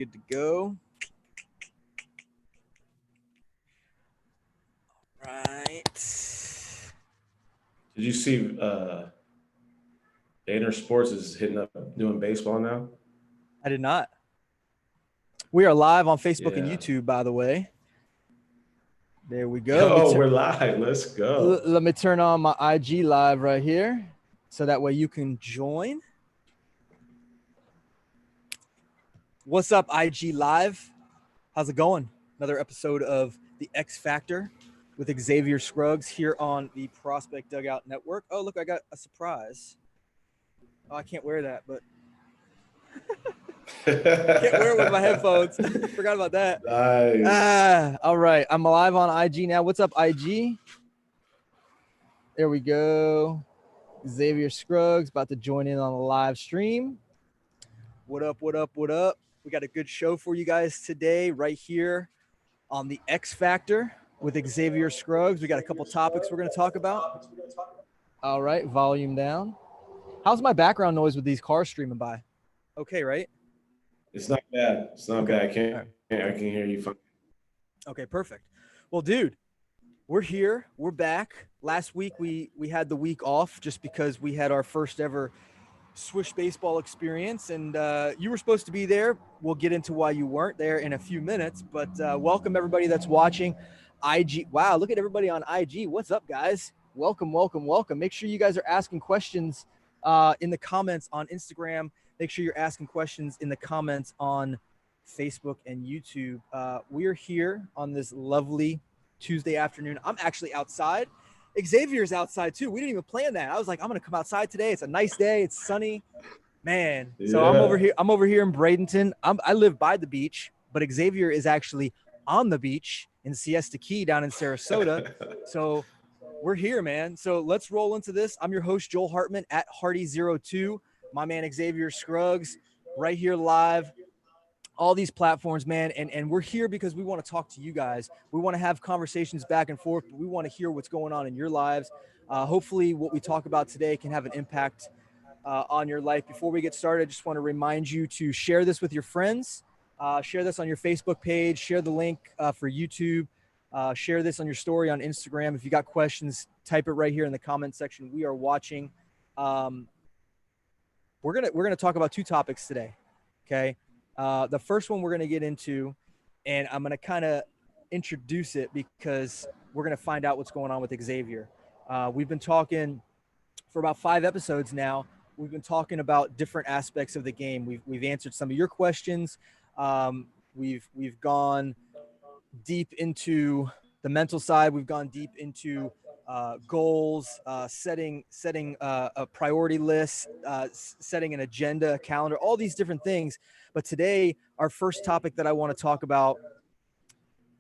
Good to go. Right. Did you see Inner Sports is hitting up doing baseball now? I did not. We are live on Facebook and Yeah. YouTube, by the way. There we go. Oh, we're live. Let's go. Let me turn on my IG live right here so that way you can join. What's up, IG Live? How's it going? Another episode of The X Factor with Xavier Scruggs here on the Prospect Dugout Network. Oh, look, I got a surprise. Oh, I can't wear that, but can't wear it with my headphones. Forgot about that. Nice. All right. I'm live on IG now. What's up, IG? There we go. Xavier Scruggs about to join in on the live stream. What up, what up, what up? We got a good show for you guys today right here on the X Factor with Xavier Scruggs. We got a couple topics we're going to talk about. All right, volume down. How's my background noise with these cars streaming by? Okay, right? It's not bad. It's not Okay. bad. All right. I can hear you fine. Okay, perfect. Well, dude, we're here. We're back. Last week we had the week off just because we had our first ever Swish baseball experience, and you were supposed to be there. We'll get into why you weren't there in a few minutes, but welcome everybody that's watching. IG. Wow, look at everybody on IG. What's up, guys? Welcome, welcome, welcome. Make sure you guys are asking questions in the comments on Instagram. Make sure you're asking questions in the comments on Facebook and YouTube. We are here on this lovely Tuesday afternoon. I'm actually outside. Xavier's outside too. We didn't even plan that. I was like, I'm gonna come outside today. It's a nice day. It's sunny, man. So I'm over Yeah. here. I'm over here in Bradenton. I live by the beach, but Xavier is actually on the beach in Siesta Key down in Sarasota. So we're here, man. So let's roll into this. I'm your host, Joel Hartman at Hardy02. My man Xavier Scruggs, right here live all these platforms, man. And we're here because we want to talk to you guys. We want to have conversations back and forth, but we want to hear what's going on in your lives. Hopefully what we talk about today can have an impact on your life. Before we get started, I just want to remind you to share this with your friends. Share this on your Facebook page. Share the link for YouTube. Share this on your story on Instagram. If you got questions, type it right here in the comment section. We are watching. We're gonna talk about two topics today. Okay. The first one we're going to get into, and I'm going to kind of introduce it because we're going to find out what's going on with Xavier. We've been talking for about 5 episodes now. We've been talking about different aspects of the game. We've answered some of your questions. We've gone deep into the mental side. We've gone deep into goals, setting a priority list, setting an agenda, a calendar, all these different things. But today, our first topic that I want to talk about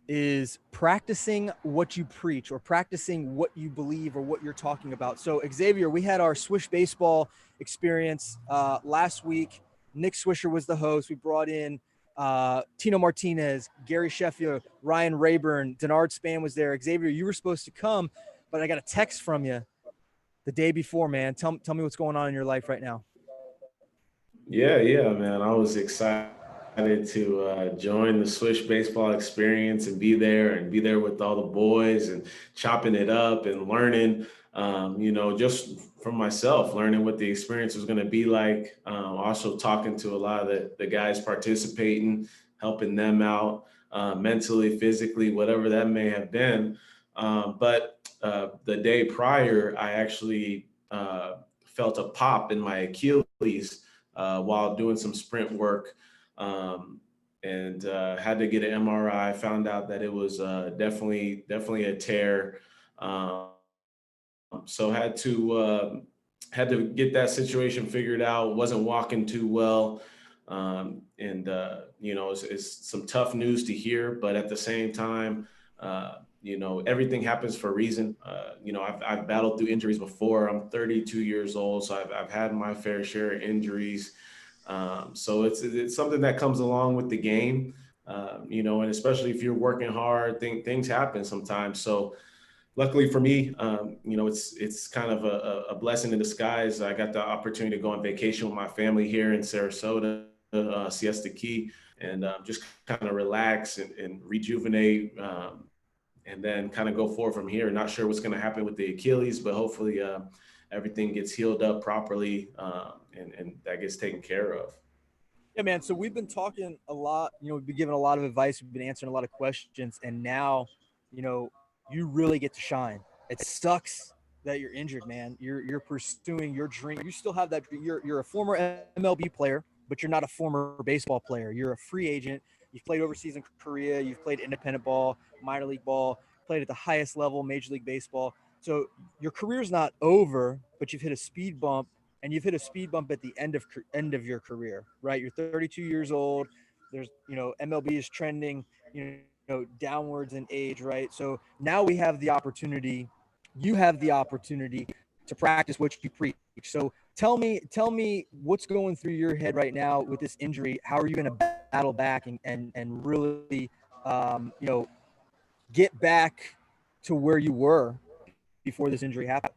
is practicing what you preach or practicing what you believe or what you're talking about. So Xavier, we had our Swish baseball experience last week. Nick Swisher was the host. We brought in Tino Martinez, Gary Sheffield, Ryan Rayburn, Denard Span was there. Xavier, you were supposed to come, but I got a text from you the day before, man. Tell me what's going on in your life right now. Yeah, man. I was excited to join the Swish baseball experience and be there with all the boys and chopping it up and learning, just from myself, learning what the experience was going to be like. Also talking to a lot of the guys participating, helping them out mentally, physically, whatever that may have been. But the day prior, I actually felt a pop in my Achilles while doing some sprint work, and had to get an MRI. Found out that it was definitely a tear. So had to get that situation figured out. Wasn't walking too well, and it's some tough news to hear. But at the same time, everything happens for a reason. I've battled through injuries before. I'm 32 years old, so I've had my fair share of injuries. So it's something that comes along with the game, and especially if you're working hard, things happen sometimes. So luckily for me, it's kind of a blessing in disguise. I got the opportunity to go on vacation with my family here in Sarasota, Siesta Key, and just kind of relax and rejuvenate, and then kind of go forward from here. Not sure what's going to happen with the Achilles, but hopefully everything gets healed up properly, and that gets taken care of. Yeah, man. So we've been talking a lot, we've been giving a lot of advice, we've been answering a lot of questions, and now, you really get to shine. It sucks that you're injured, man. You're pursuing your dream. You still have that. You're a former MLB player, but you're not a former baseball player. You're a free agent. You've played overseas in Korea. You've played independent ball, minor league ball, played at the highest level, Major League Baseball. So your career's not over, but you've hit a speed bump, and you've hit a speed bump at the end of your career, right? You're 32 years old. There's, MLB is trending, downwards in age, right? So now we have the opportunity. You have the opportunity to practice what you preach. So tell me what's going through your head right now with this injury. How are you going to battle back and really, um, you know, get back to where you were before this injury happened?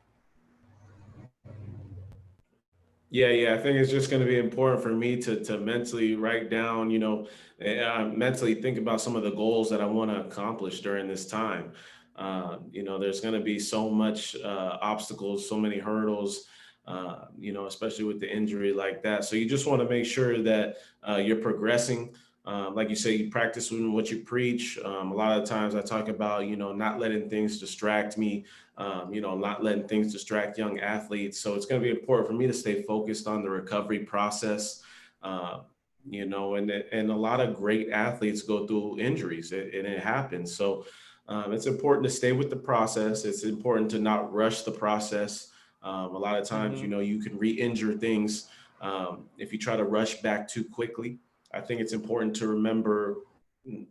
Yeah. I think it's just going to be important for me to mentally write down, mentally think about some of the goals that I want to accomplish during this time. There's going to be so much obstacles, so many hurdles, especially with the injury like that. So you just want to make sure that you're progressing. Like you say, you practice what you preach. A lot of times I talk about, not letting things distract me, not letting things distract young athletes. So it's going to be important for me to stay focused on the recovery process. Uh, and a lot of great athletes go through injuries, and it happens. So it's important to stay with the process. It's important to not rush the process. A lot of times, Mm-hmm. you can re-injure things if you try to rush back too quickly. I think it's important to remember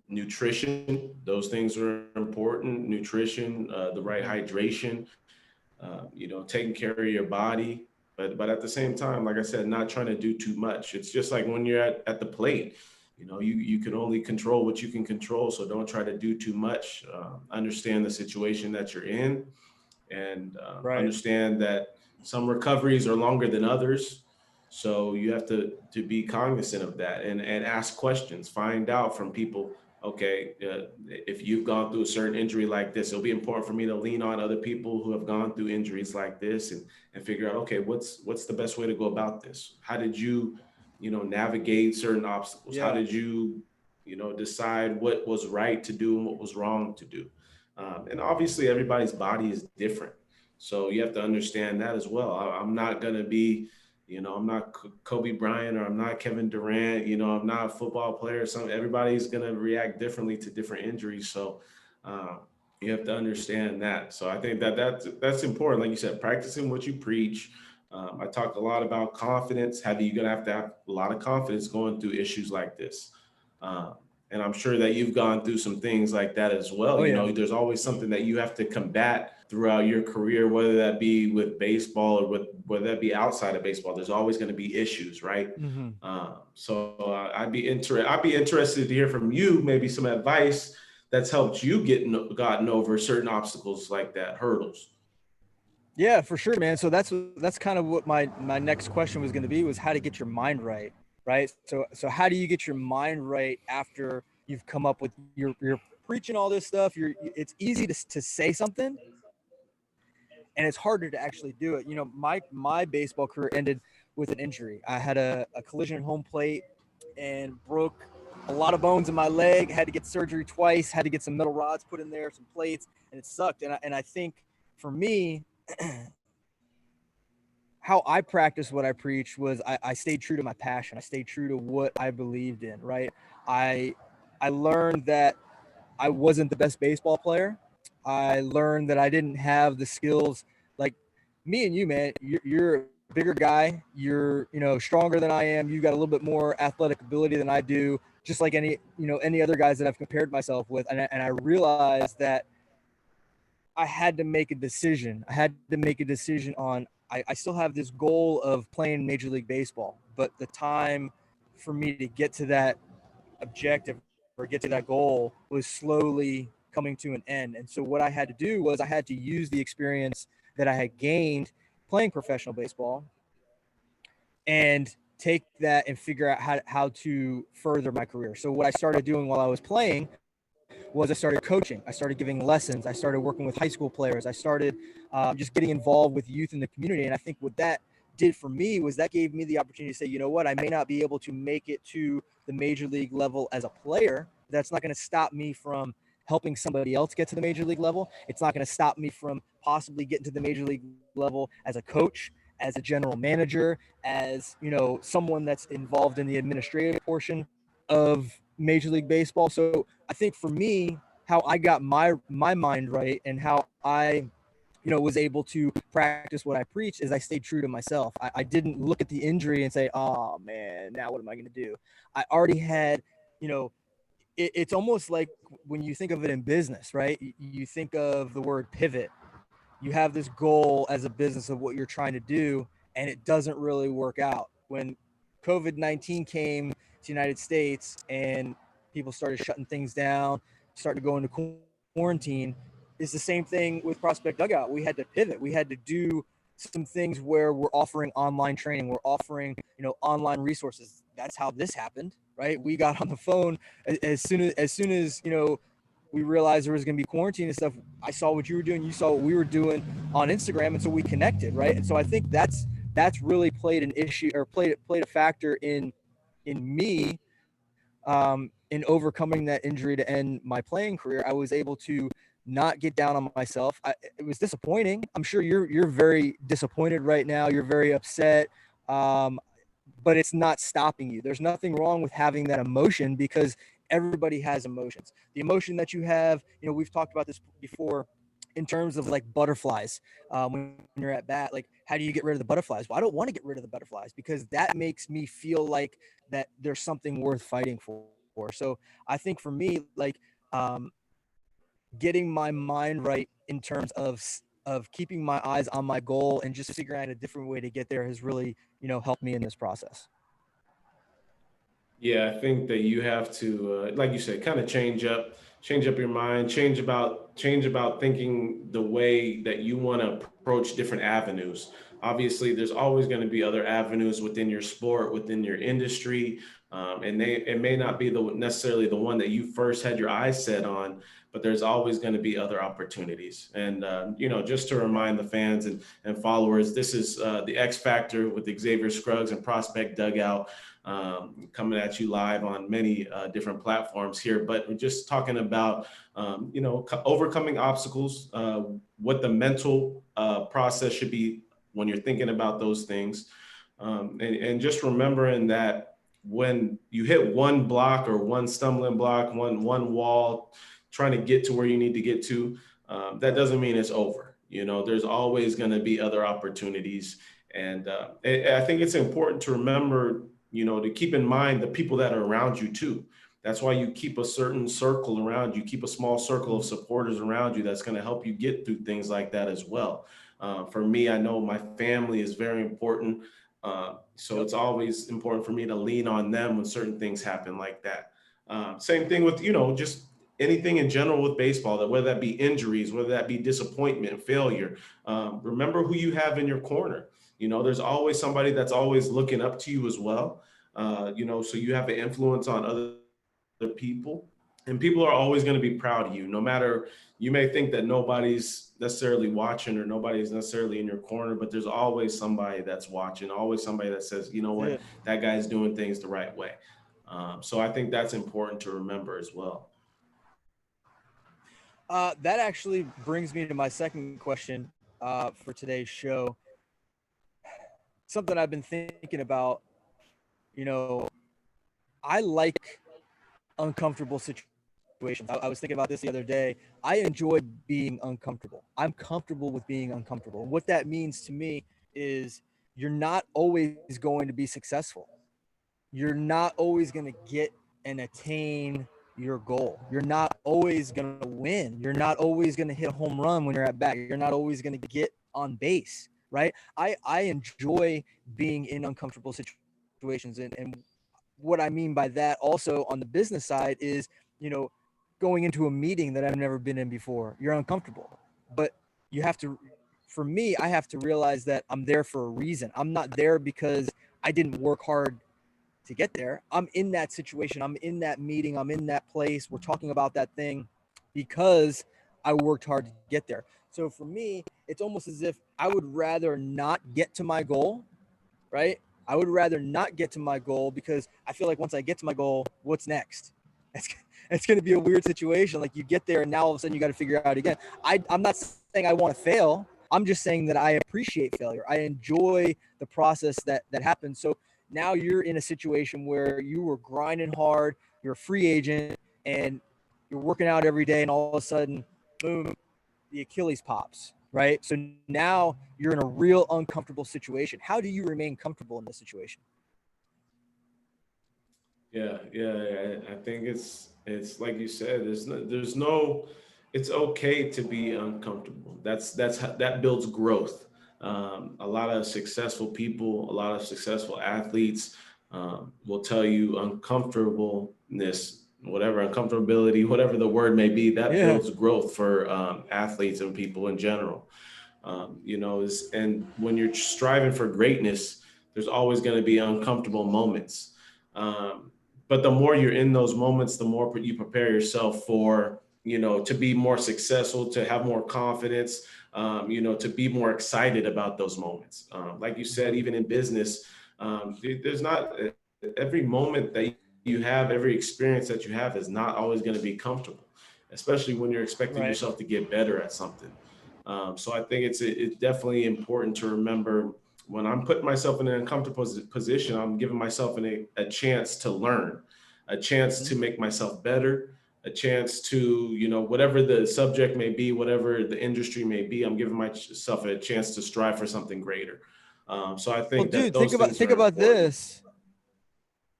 nutrition. Those things are important. Nutrition, the right Mm-hmm. hydration, taking care of your body. But at the same time, like I said, not trying to do too much. It's just like when you're at the plate, you can only control what you can control. So don't try to do too much. Understand the situation that you're in, and Right. understand that some recoveries are longer than others. So you have to be cognizant of that, and ask questions, find out from people. Okay, if you've gone through a certain injury like this, it'll be important for me to lean on other people who have gone through injuries like this, and figure out, okay, what's the best way to go about this? How did you, navigate certain obstacles? How Yeah. did you, decide what was right to do and what was wrong to do? And obviously, everybody's body is different. So you have to understand that as well. I'm not going to be, I'm not Kobe Bryant, or I'm not Kevin Durant, I'm not a football player. Everybody's going to react differently to different injuries. So uh, you have to understand that. So I think that's important. Like you said, practicing what you preach. I talk a lot about confidence. You're going to have a lot of confidence going through issues like this. Um, and I'm sure that you've gone through some things like that as well. Oh yeah. There's always something that you have to combat throughout your career, whether that be with baseball or whether that be outside of baseball. There's always going to be issues, right? Mm-hmm. I'd be interested to hear from you, maybe some advice that's helped you gotten over certain obstacles like that, hurdles. Yeah, for sure, man. So that's kind of what my next question was going to be, was how to get your mind right, right? So how do you get your mind right after you've come up with you're preaching all this stuff? It's easy to say something, and it's harder to actually do it. My baseball career ended with an injury. I had a collision at home plate and broke a lot of bones in my leg. Had to get surgery twice. Had to get some metal rods put in there, some plates, and it sucked. And I think for me, how I practiced what I preached was I stayed true to my passion. I stayed true to what I believed in, right? I I learned that I wasn't the best baseball player. I learned that I didn't have the skills like me and you, man. You're a bigger guy. You're stronger than I am. You've got a little bit more athletic ability than I do. Just like any other guys that I've compared myself with, and I realized that I had to make a decision. I had to make a decision on I still have this goal of playing Major League Baseball, but the time for me to get to that objective or get to that goal was slowly coming to an end. And so what I had to do was I had to use the experience that I had gained playing professional baseball and take that and figure out how to further my career. So what I started doing while I was playing was I started coaching. I started giving lessons. I started working with high school players. I started just getting involved with youth in the community. And I think what that did for me was that gave me the opportunity to say, you know what, I may not be able to make it to the major league level as a player. That's not going to stop me from helping somebody else get to the major league level. It's not going to stop me from possibly getting to the major league level as a coach, as a general manager, as, you know, someone that's involved in the administrative portion of Major League Baseball. So I think for me, how I got my mind right and how I, you know, was able to practice what I preach is I stayed true to myself. I didn't look at the injury and say, oh man, now what am I going to do? I already had, you know, it's almost like when you think of it in business, right? You think of the word pivot. You have this goal as a business of what you're trying to do, and it doesn't really work out. When COVID-19 came to the United States and people started shutting things down, started to go into quarantine, it's the same thing with Prospect Dugout. We had to pivot. We had to do some things where we're offering online training, we're offering, you know, online resources. That's how this happened, right? We got on the phone as soon as you know, we realized there was going to be quarantine and stuff. I saw what you were doing, you saw what we were doing on Instagram, and so we connected, right? And so I think that's really played an issue, or played a factor in me, in overcoming that injury to end my playing career. I was able to not get down on myself. It was disappointing. I'm sure you're very disappointed right now. You're very upset. Um, but it's not stopping you. There's nothing wrong with having that emotion, because everybody has emotions. The emotion that you have, you know, we've talked about this before in terms of like butterflies. When you're at bat, like, how do you get rid of the butterflies? Well, I don't want to get rid of the butterflies because that makes me feel like that there's something worth fighting for. So I think for me, like, um, getting my mind right in terms of keeping my eyes on my goal and just figuring out a different way to get there has really, you know, helped me in this process. Yeah, I think that you have to, like you said, kind of change up your mind, change about thinking the way that you want to approach different avenues. Obviously, there's always going to be other avenues within your sport, within your industry, and it may not be necessarily the one that you first had your eyes set on, but there's always going to be other opportunities. And you know, just to remind the fans and followers, this is the X Factor with Xavier Scruggs and Prospect Dugout, coming at you live on many different platforms here. But we're just talking about, you know, overcoming obstacles, what the mental process should be when you're thinking about those things. And just remembering that when you hit one block or one stumbling block, one wall, trying to get to where you need to get to, that doesn't mean it's over. You know, there's always going to be other opportunities. And I think it's important to remember, you know, to keep in mind the people that are around you too. That's why you keep a certain circle around you, keep a small circle of supporters around you that's going to help you get through things like that as well. For me, I know my family is very important. So Yep. it's always important for me to lean on them when certain things happen like that. Same thing with, you know, just anything in general with baseball, that whether that be injuries, whether that be disappointment, failure, remember who you have in your corner. You know, there's always somebody that's always looking up to you as well. You know, so you have an influence on other people, and people are always going to be proud of you, no matter, you may think that nobody's necessarily watching or nobody's necessarily in your corner, but there's always somebody that's watching, always somebody that says, you know That's what, it. that guy's doing things the right way. So I think that's important to remember as well. That actually brings me to my second question for today's show. Something I've been thinking about, you know, I like uncomfortable situations. I was thinking about this the other day. I enjoy being uncomfortable. I'm comfortable with being uncomfortable. And what that means to me is you're not always going to be successful. You're not always going to get and attain your goal. You're not always going to win. You're not always going to hit a home run when you're at bat. You're not always going to get on base, right? I enjoy being in uncomfortable situations. And what I mean by that also on the business side is, you know, going into a meeting that I've never been in before. You're uncomfortable, but you have to, for me, I have to realize that I'm there for a reason. I'm not there because I didn't work hard to get there. I'm in that situation. I'm in that meeting. I'm in that place. We're talking about that thing because I worked hard to get there. So for me, it's almost as if I would rather not get to my goal, right? I would rather not get to my goal because I feel like once I get to my goal, what's next? It's, it's going to be a weird situation. Like you get there and now all of a sudden you got to figure it out again. I'm not saying I want to fail. I'm just saying that I appreciate failure. I enjoy the process that happens. So now you're in a situation where you were grinding hard, you're a free agent, and you're working out every day, and all of a sudden, boom, the Achilles pops, right? So now you're in a real uncomfortable situation. How do you remain comfortable in this situation? I think it's like you said. There's no. It's okay to be uncomfortable. That builds growth. A lot of successful people, a lot of successful athletes will tell you uncomfortableness, whatever uncomfortability, whatever the word may be, that Yeah. builds growth for athletes and people in general. And when you're striving for greatness, there's always going to be uncomfortable moments. Um, but the more you're in those moments, the more you prepare yourself for, to be more successful, to have more confidence, to be more excited about those moments. Like you said, even in business, there's not every moment that you have, every experience that you have is not always going to be comfortable, especially when you're expecting Right. yourself to get better at something. So I think it's definitely important to remember when I'm putting myself in an uncomfortable position, I'm giving myself a chance to learn, a chance Mm-hmm. to make myself better, a chance to, whatever the subject may be, whatever the industry may be, I'm giving myself a chance to strive for something greater. So I Well, think that dude, those things think are about important. this.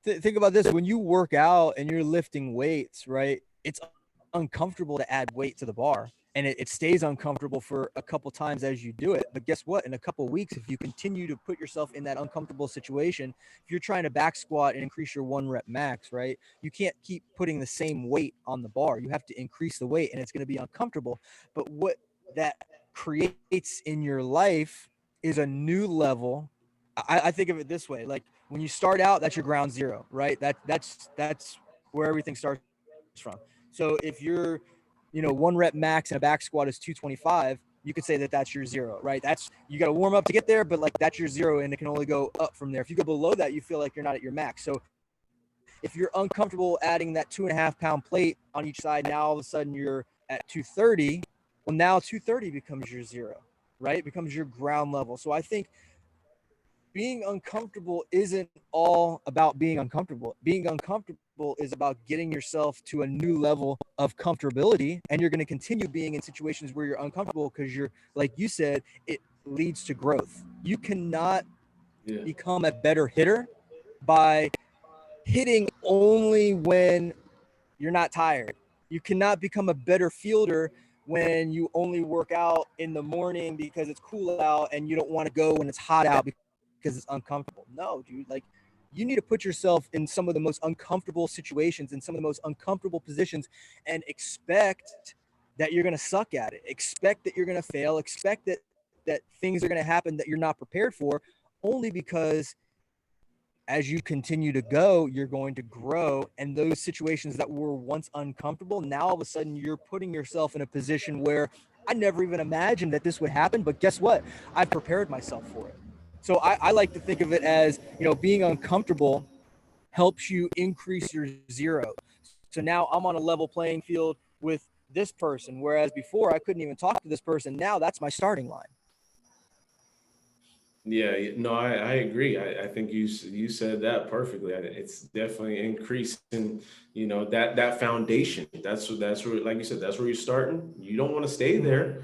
Think about this. When you work out and you're lifting weights, right? It's uncomfortable to add weight to the bar, and it stays uncomfortable for a couple times as you do it. But guess what? In a couple weeks, if you continue to put yourself in that uncomfortable situation, if you're trying to back squat and increase your 1 rep max, right? You can't keep putting the same weight on the bar. You have to increase the weight, and it's going to be uncomfortable. But what that creates in your life is a new level. I think of it this way: like when you start out, that's your ground zero, right? That's where everything starts from. So if you're, 1 rep max and a back squat is 225, you could say that that's your zero, right? That's you got to warm up to get there, but like that's your zero, and it can only go up from there. If you go below that, you feel like you're not at your max. So if you're uncomfortable adding that 2.5 pound plate on each side, now all of a sudden you're at 230. Well, now 230 becomes your zero, right? It becomes your ground level. So I think being uncomfortable isn't all about being uncomfortable. Being uncomfortable is about getting yourself to a new level of comfortability, and you're going to continue being in situations where you're uncomfortable because you're, like you said, it leads to growth. You cannot Yeah. become a better hitter by hitting only when you're not tired. You cannot become a better fielder when you only work out in the morning because it's cool out and you don't want to go when it's hot out because it's uncomfortable. No, dude. Like, you need to put yourself in some of the most uncomfortable situations, in some of the most uncomfortable positions, and expect that you're going to suck at it. Expect that you're going to fail. Expect that things are going to happen that you're not prepared for, only because as you continue to go, you're going to grow. And those situations that were once uncomfortable, now all of a sudden you're putting yourself in a position where I never even imagined that this would happen. But guess what? I've prepared myself for it. So I like to think of it as, being uncomfortable helps you increase your zero. So now I'm on a level playing field with this person, whereas before I couldn't even talk to this person. Now that's my starting line. No, I agree. I think you said that perfectly. It's definitely increasing, that foundation. That's where, like you said, that's where you're starting. You don't want to stay Mm-hmm. there.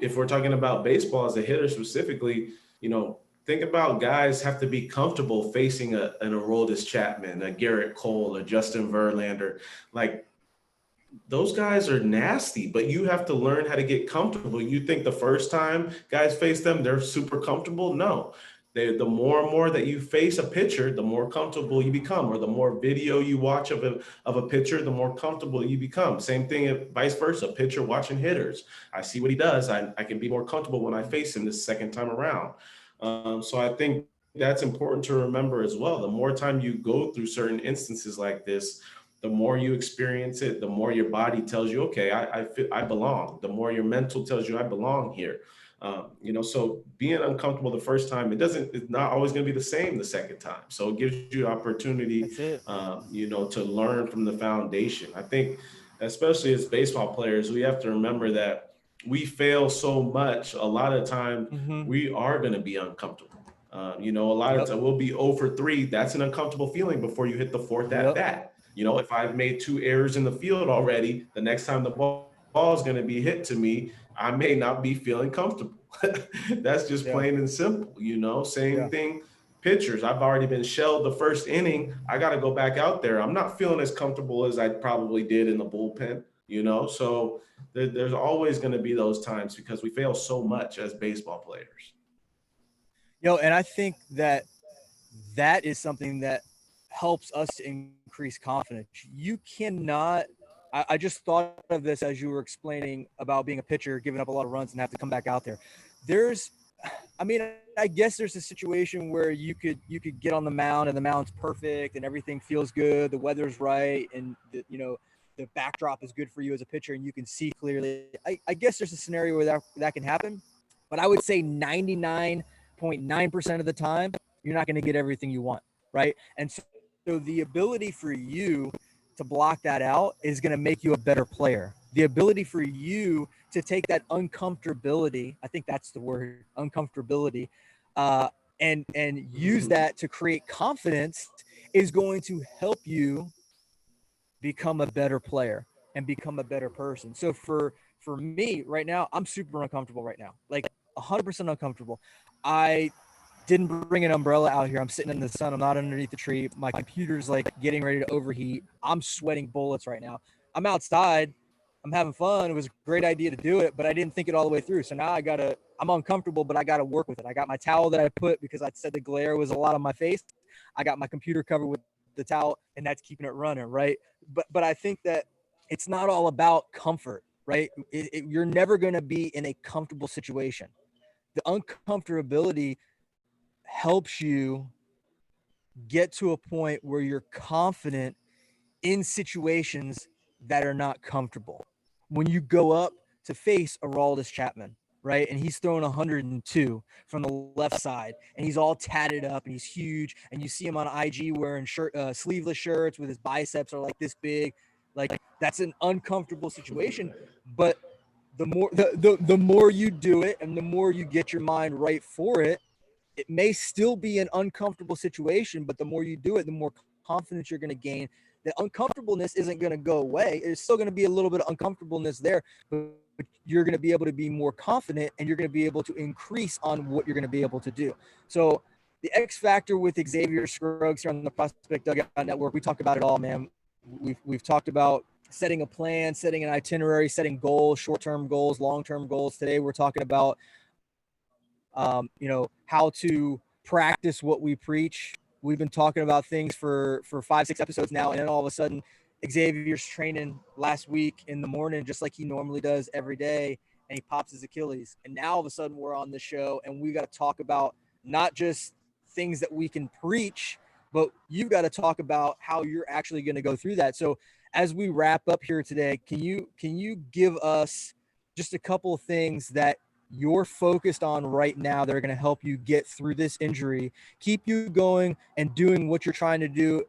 If we're talking about baseball as a hitter specifically, think about guys have to be comfortable facing an Aroldis Chapman, a Garrett Cole, a Justin Verlander. Like those guys are nasty, but you have to learn how to get comfortable. You think the first time guys face them, they're super comfortable? No. The more and more that you face a pitcher, the more comfortable you become, or the more video you watch of a pitcher, the more comfortable you become. Same thing, vice versa. Pitcher watching hitters. I see what he does. I can be more comfortable when I face him the second time around. So I think that's important to remember as well. The more time you go through certain instances like this, the more you experience it, the more your body tells you, okay, I belong. The more your mental tells you, I belong here. So being uncomfortable the first time, it's not always going to be the same the second time. So it gives you opportunity, That's it. to learn from the foundation. I think, especially as baseball players, we have to remember that we fail so much. A lot of time, Mm-hmm. we are going to be uncomfortable. A lot of Yep. time we'll be 0 for 3. That's an uncomfortable feeling before you hit the fourth at Yep. bat. If I've made 2 errors in the field already, the next time the ball is going to be hit to me, I may not be feeling comfortable. That's just Yeah. plain and simple. Same Yeah. thing. Pitchers, I've already been shelled the first inning. I got to go back out there. I'm not feeling as comfortable as I probably did in the bullpen. So there's always going to be those times because we fail so much as baseball players. And I think that that is something that helps us to increase confidence. You cannot. I just thought of this as you were explaining about being a pitcher, giving up a lot of runs, and have to come back out there. There's, I mean, I guess there's a situation where you could get on the mound and the mound's perfect and everything feels good, the weather's right, and the backdrop is good for you as a pitcher, and you can see clearly. I guess there's a scenario where that can happen, but I would say 99.9% of the time you're not going to get everything you want, right? And so the ability for you to block that out is going to make you a better player. The ability for you to take that uncomfortability, I think that's the word, uncomfortability, uh, and use that to create confidence is going to help you become a better player and become a better person. So for me right now, I'm super uncomfortable right now, like 100% uncomfortable. I didn't bring an umbrella out here. I'm sitting in the sun. I'm not underneath the tree. My computer's like getting ready to overheat. I'm sweating bullets right now. I'm outside. I'm having fun. It was a great idea to do it, but I didn't think it all the way through. So now I'm uncomfortable, but I gotta work with it. I got my towel that I put because I said the glare was a lot on my face. I got my computer covered with the towel, and that's keeping it running, right? But I think that it's not all about comfort, right? You're never gonna be in a comfortable situation. The uncomfortability helps you get to a point where you're confident in situations that are not comfortable. When you go up to face Aroldis Chapman, right? And he's throwing 102 from the left side, and he's all tatted up and he's huge. And you see him on IG wearing sleeveless shirts with his biceps are like this big. Like that's an uncomfortable situation. But the more you do it and the more you get your mind right for it, it may still be an uncomfortable situation, but the more you do it, the more confidence you're going to gain. The uncomfortableness isn't going to go away. There's still going to be a little bit of uncomfortableness there, but you're going to be able to be more confident and you're going to be able to increase on what you're going to be able to do. So the X factor with Xavier Scruggs here on the Prospect Dugout Network, we talk about it all, man. We've talked about setting a plan, setting an itinerary, setting goals, short-term goals, long-term goals. Today we're talking about how to practice what we preach. We've been talking about things for 5-6 episodes now, and then all of a sudden, Xavier's training last week in the morning, just like he normally does every day, and he pops his Achilles. And now all of a sudden, we're on the show, and we got to talk about not just things that we can preach, but you've got to talk about how you're actually going to go through that. So, as we wrap up here today, can you give us just a couple of things that you're focused on right now that are going to help you get through this injury, keep you going and doing what you're trying to do?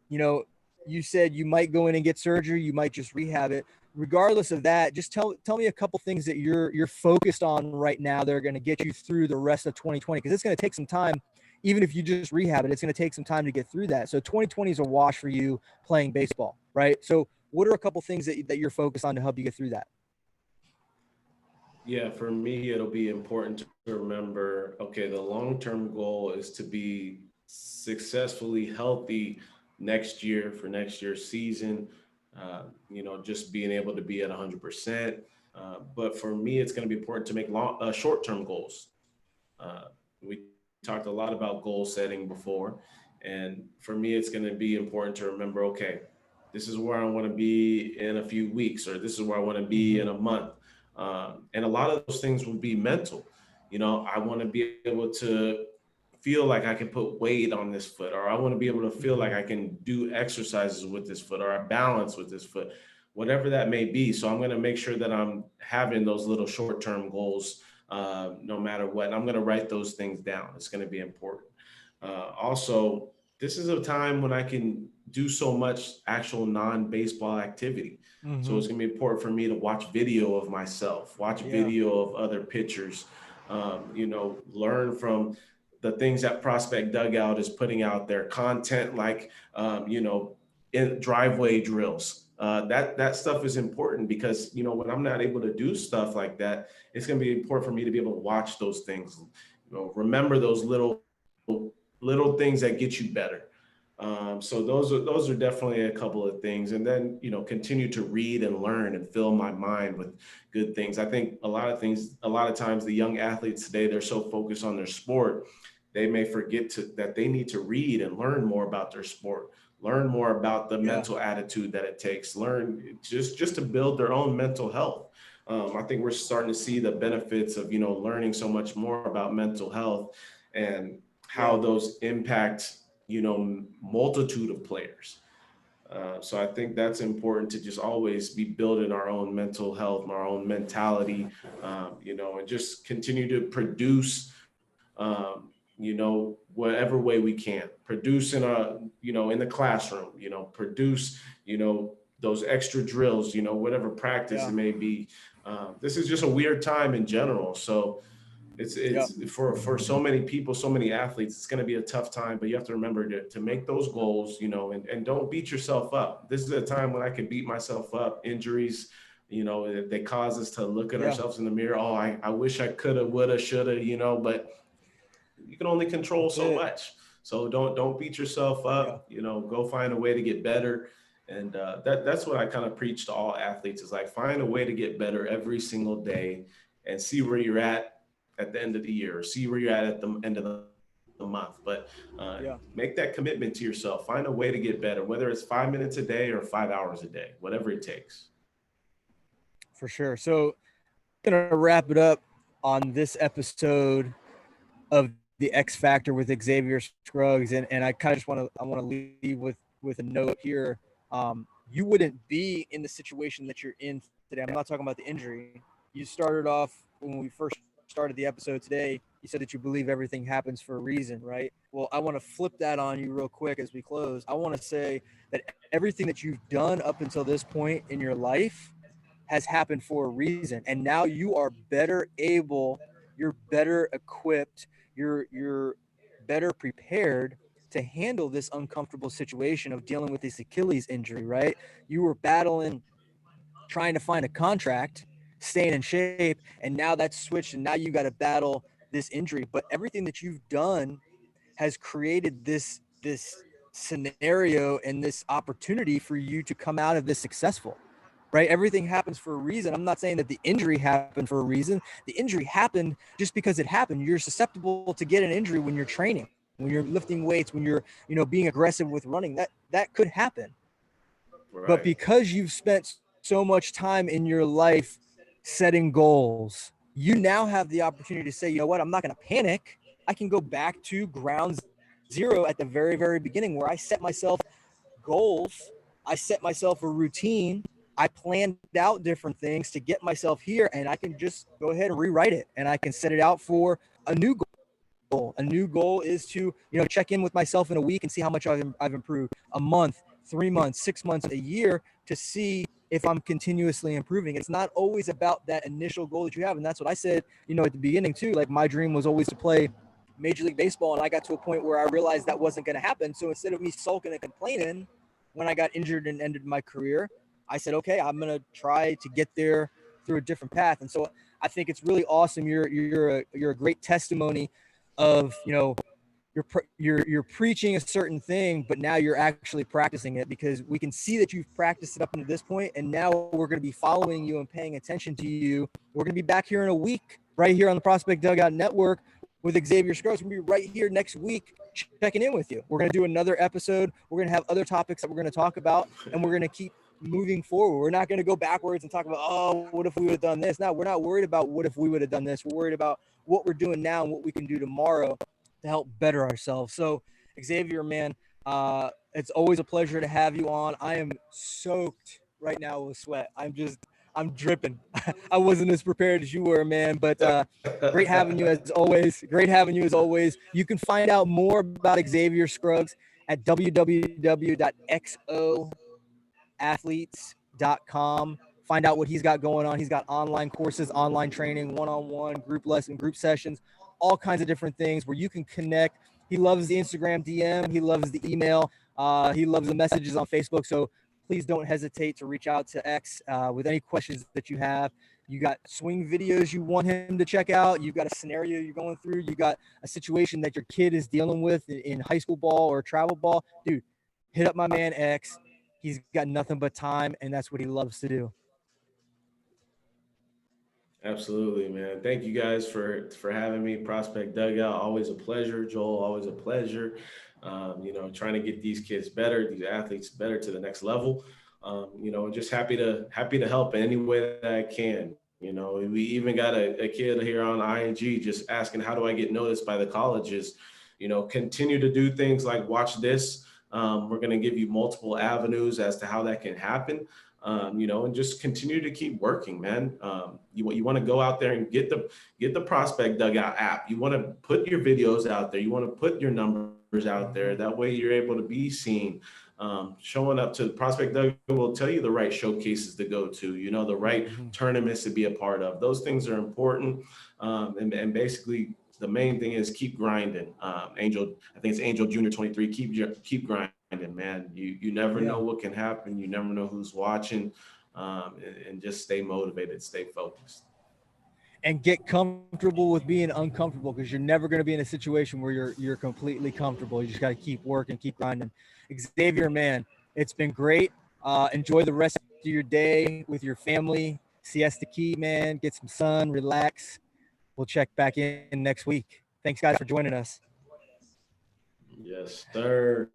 You know, you said you might go in and get surgery, you might just rehab it. Regardless of that, just tell me a couple things that you're focused on right now that are going to get you through the rest of 2020, because it's going to take some time. Even if you just rehab it, it's going to take some time to get through that. So 2020 is a wash for you playing baseball, right? So what are a couple things that you're focused on to help you get through that? Yeah, for me, it'll be important to remember, okay, the long-term goal is to be successfully healthy next year for next year's season. Just being able to be at 100%. But for me, it's going to be important to make short-term goals. We talked a lot about goal setting before, and for me, it's going to be important to remember, okay, this is where I want to be in a few weeks, or this is where I want to be in a month. And a lot of those things will be mental. I want to be able to feel like I can put weight on this foot, or I want to be able to feel like I can do exercises with this foot, or I balance with this foot, whatever that may be. So I'm going to make sure that I'm having those little short-term goals, no matter what. And I'm going to write those things down. It's going to be important. Also, this is a time when I can do so much actual non-baseball activity. So Mm-hmm. it's going to be important for me to watch video of myself, watch Yeah. video of other pitchers, learn from the things that Prospect Dugout is putting out there, content like, in driveway drills. That stuff is important because, when I'm not able to do stuff like that, it's going to be important for me to be able to watch those things, remember those little things that get you better. So those are definitely a couple of things, and then continue to read and learn and fill my mind with good things. I think a lot of times the young athletes today, they're so focused on their sport, they may forget that they need to read and learn more about their sport, learn more about the Yeah. mental attitude that it takes, learn just to build their own mental health. I think we're starting to see the benefits of learning so much more about mental health and how Yeah. those impact multitude of players. So I think that's important to just always be building our own mental health, our own mentality, and just continue to produce, whatever way we can. Produce in the classroom, produce, those extra drills, whatever practice it Yeah. may be. This is just a weird time in general. So Yeah. it's for so many people, so many athletes, it's going to be a tough time, but you have to remember to make those goals, and don't beat yourself up. This is a time when I can beat myself up. Injuries, they cause us to look at Yeah. ourselves in the mirror. Oh, I wish I could have, would have, should have, but you can only control That's so it. much. So don't beat yourself Yeah. up, go find a way to get better. And that's what I kind of preach to all athletes, is like, find a way to get better every single day and see where you're at the end of the year, or see where you're at the end of the month. But Yeah. make that commitment to yourself. Find a way to get better, whether it's 5 minutes a day or 5 hours a day, whatever it takes. For sure. So, gonna wrap it up on this episode of the X Factor with Xavier Scruggs, and I kind of just want to leave with a note here. You wouldn't be in the situation that you're in today. I'm not talking about the injury. You started off when we first started the episode today. You said that you believe everything happens for a reason, right? Well, I want to flip that on you real quick as we close. I want to say that everything that you've done up until this point in your life has happened for a reason, and now you are better able, you're better equipped, you're better prepared to handle this uncomfortable situation of dealing with this Achilles injury, right? You were battling, trying to find a contract, staying in shape, and now that's switched, and now you got to battle this injury. But everything that you've done has created this scenario and this opportunity for you to come out of this successful, right? Everything happens for a reason. I'm not saying that the injury happened for a reason. The injury happened just because it happened. You're susceptible to get an injury when you're training, when you're lifting weights, when you're, being aggressive with running. That could happen. But Right. because you've spent so much time in your life setting goals, you now have the opportunity to say, you know what, I'm not going to panic. I can go back to ground zero at the very, very beginning, where I set myself goals. I set myself a routine. I planned out different things to get myself here, and I can just go ahead and rewrite it, and I can set it out for a new goal. A new goal is to, check in with myself in a week and see how much I've improved. A month, 3 months, 6 months, a year, to see if I'm continuously improving. It's not always about that initial goal that you have. And that's what I said, at the beginning too. Like, my dream was always to play Major League Baseball. And I got to a point where I realized that wasn't going to happen. So instead of me sulking and complaining when I got injured and ended my career, I said, okay, I'm going to try to get there through a different path. And so I think it's really awesome. You're a great testimony of, you're preaching a certain thing, but now you're actually practicing it, because we can see that you've practiced it up until this point, and now we're going to be following you and paying attention to you. We're going to be back here in a week, right here on the Prospect Dugout Network with Xavier Scruggs. We're going to be right here next week checking in with you. We're going to do another episode. We're going to have other topics that we're going to talk about, and we're going to keep moving forward. We're not going to go backwards and talk about, oh, what if we would have done this? No, we're not worried about what if we would have done this. We're worried about what we're doing now and what we can do tomorrow to help better ourselves. So, Xavier, man, it's always a pleasure to have you on. I am soaked right now with sweat. I'm dripping. I wasn't as prepared as you were, man, but great having you as always. Great having you as always. You can find out more about Xavier Scruggs at www.xoathletes.com. Find out what he's got going on. He's got online courses, online training, one-on-one, group lesson, group sessions, all kinds of different things where you can connect. He loves the Instagram DM. He loves the email. He loves the messages on Facebook. So please don't hesitate to reach out to X with any questions that you have. You got swing videos you want him to check out. You've got a scenario you're going through. You got a situation that your kid is dealing with in high school ball or travel ball. Dude, hit up my man X. He's got nothing but time, and that's what he loves to do. Absolutely, man. Thank you guys for having me. Prospect Dugout, always a pleasure. Joel, always a pleasure. Trying to get these kids better, these athletes better to the next level. Just happy to help in any way that I can. We even got a kid here on ING just asking, how do I get noticed by the colleges? Continue to do things like watch this. We're going to give you multiple avenues as to how that can happen. And just continue to keep working, man. You want to go out there and get the Prospect Dugout app. You want to put your videos out there. You want to put your numbers out there. That way you're able to be seen. Showing up to the Prospect Dugout will tell you the right showcases to go to, the right tournaments to be a part of. Those things are important. And basically the main thing is keep grinding. Angel, I think it's Angel Junior 23. Keep grinding, man. You never know what can happen. You never know who's watching, and just stay motivated, stay focused, and get comfortable with being uncomfortable, because you're never going to be in a situation where you're completely comfortable. You just got to keep working, keep grinding. Xavier, man, it's been great. Enjoy the rest of your day with your family. Siesta Key, man. Get some sun, relax. We'll check back in next week. Thanks, guys, for joining us. Yes, sir.